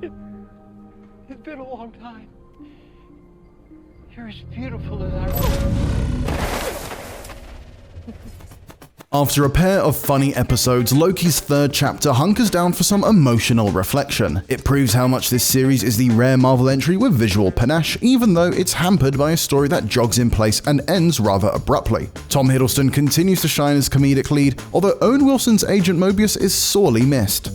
It's been a long time. You're as beautiful as I was. After a pair of funny episodes, Loki's third chapter hunkers down for some emotional reflection. It proves how much this series is the rare Marvel entry with visual panache, even though it's hampered by a story that jogs in place and ends rather abruptly. Tom Hiddleston continues to shine as comedic lead, although Owen Wilson's Agent Mobius is sorely missed.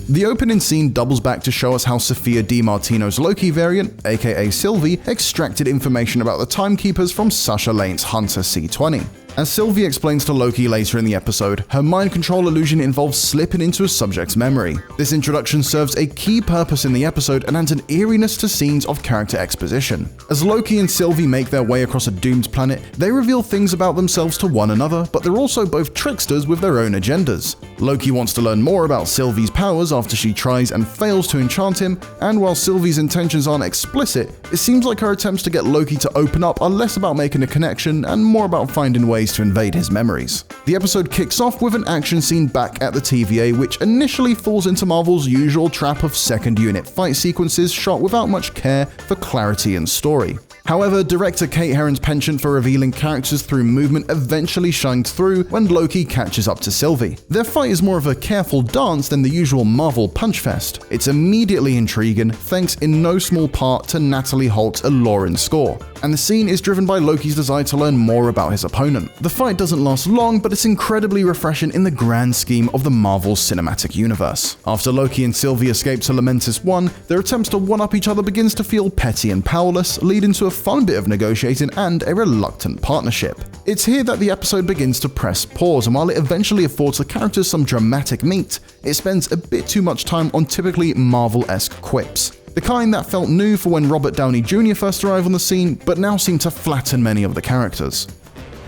The opening scene doubles back to show us how Sophia DiMartino's Loki variant, aka Sylvie, extracted information about the Timekeepers from Sasha Lane's Hunter C-20. As Sylvie explains to Loki later in the episode, her mind control illusion involves slipping into a subject's memory. This introduction serves a key purpose in the episode and adds an eeriness to scenes of character exposition. As Loki and Sylvie make their way across a doomed planet, they reveal things about themselves to one another, but they're also both tricksters with their own agendas. Loki wants to learn more about Sylvie's powers after she tries and fails to enchant him, and while Sylvie's intentions aren't explicit, it seems like her attempts to get Loki to open up are less about making a connection and more about finding ways to invade his memories. The episode kicks off with an action scene back at the TVA, which initially falls into Marvel's usual trap of second unit fight sequences shot without much care for clarity and story. However, director Kate Herron's penchant for revealing characters through movement eventually shined through when Loki catches up to Sylvie. Their fight is more of a careful dance than the usual Marvel punch fest. It's immediately intriguing, thanks in no small part to Natalie Holt's alluring score. And the scene is driven by Loki's desire to learn more about his opponent. The fight doesn't last long, but it's incredibly refreshing in the grand scheme of the Marvel Cinematic Universe. After Loki and Sylvie escape to Lamentis 1, their attempts to one-up each other begins to feel petty and powerless, leading to a fun bit of negotiating and a reluctant partnership. It's here that the episode begins to press pause, and while it eventually affords the characters some dramatic meat, it spends a bit too much time on typically Marvel-esque quips. The kind that felt new for when Robert Downey Jr. first arrived on the scene, but now seem to flatten many of the characters.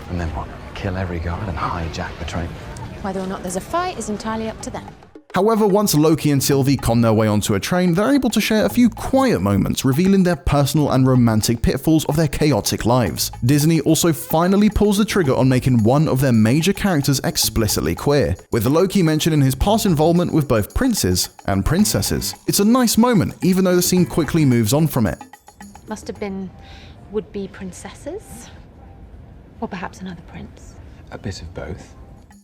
And then what? Kill every guard and hijack the train? Whether or not there's a fight is entirely up to them. However, once Loki and Sylvie con their way onto a train, they're able to share a few quiet moments, revealing their personal and romantic pitfalls of their chaotic lives. Disney also finally pulls the trigger on making one of their major characters explicitly queer, with Loki mentioning his past involvement with both princes and princesses. It's a nice moment, even though the scene quickly moves on from it. Must have been would-be princesses? Or perhaps another prince? A bit of both.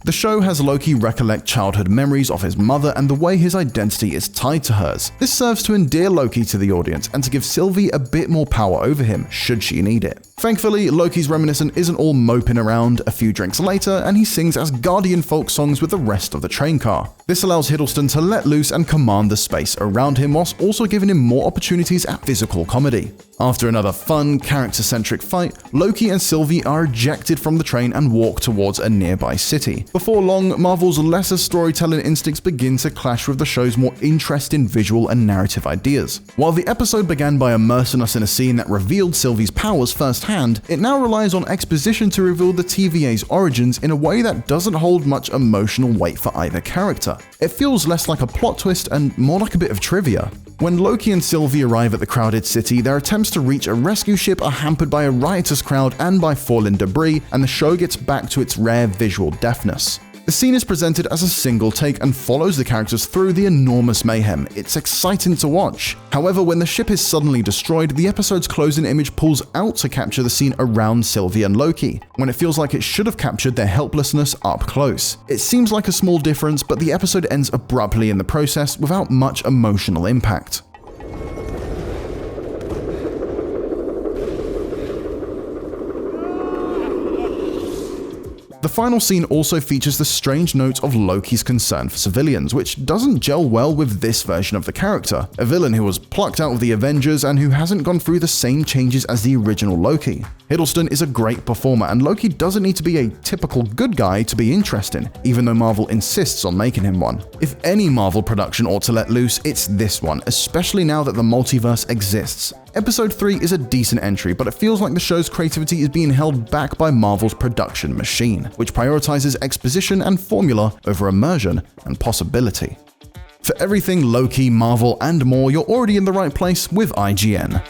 The show has Loki recollect childhood memories of his mother and the way his identity is tied to hers. This serves to endear Loki to the audience and to give Sylvie a bit more power over him, should she need it. Thankfully, Loki's reminiscent isn't all moping around a few drinks later, and he sings Asgardian folk songs with the rest of the train car. This allows Hiddleston to let loose and command the space around him, whilst also giving him more opportunities at physical comedy. After another fun, character-centric fight, Loki and Sylvie are ejected from the train and walk towards a nearby city. Before long, Marvel's lesser storytelling instincts begin to clash with the show's more interesting visual and narrative ideas. While the episode began by immersing us in a scene that revealed Sylvie's powers firsthand, it now relies on exposition to reveal the TVA's origins in a way that doesn't hold much emotional weight for either character. It feels less like a plot twist and more like a bit of trivia. When Loki and Sylvie arrive at the crowded city, their attempts to reach a rescue ship are hampered by a riotous crowd and by fallen debris, and the show gets back to its rare visual deftness. The scene is presented as a single take and follows the characters through the enormous mayhem. It's exciting to watch. However, when the ship is suddenly destroyed, the episode's closing image pulls out to capture the scene around Sylvie and Loki, when it feels like it should have captured their helplessness up close. It seems like a small difference, but the episode ends abruptly in the process without much emotional impact. The final scene also features the strange note of Loki's concern for civilians, which doesn't gel well with this version of the character, a villain who was plucked out of the Avengers and who hasn't gone through the same changes as the original Loki. Hiddleston is a great performer, and Loki doesn't need to be a typical good guy to be interesting, even though Marvel insists on making him one. If any Marvel production ought to let loose, it's this one, especially now that the multiverse exists. Episode 3 is a decent entry, but it feels like the show's creativity is being held back by Marvel's production machine, which prioritizes exposition and formula over immersion and possibility. For everything Loki, Marvel, and more, you're already in the right place with IGN.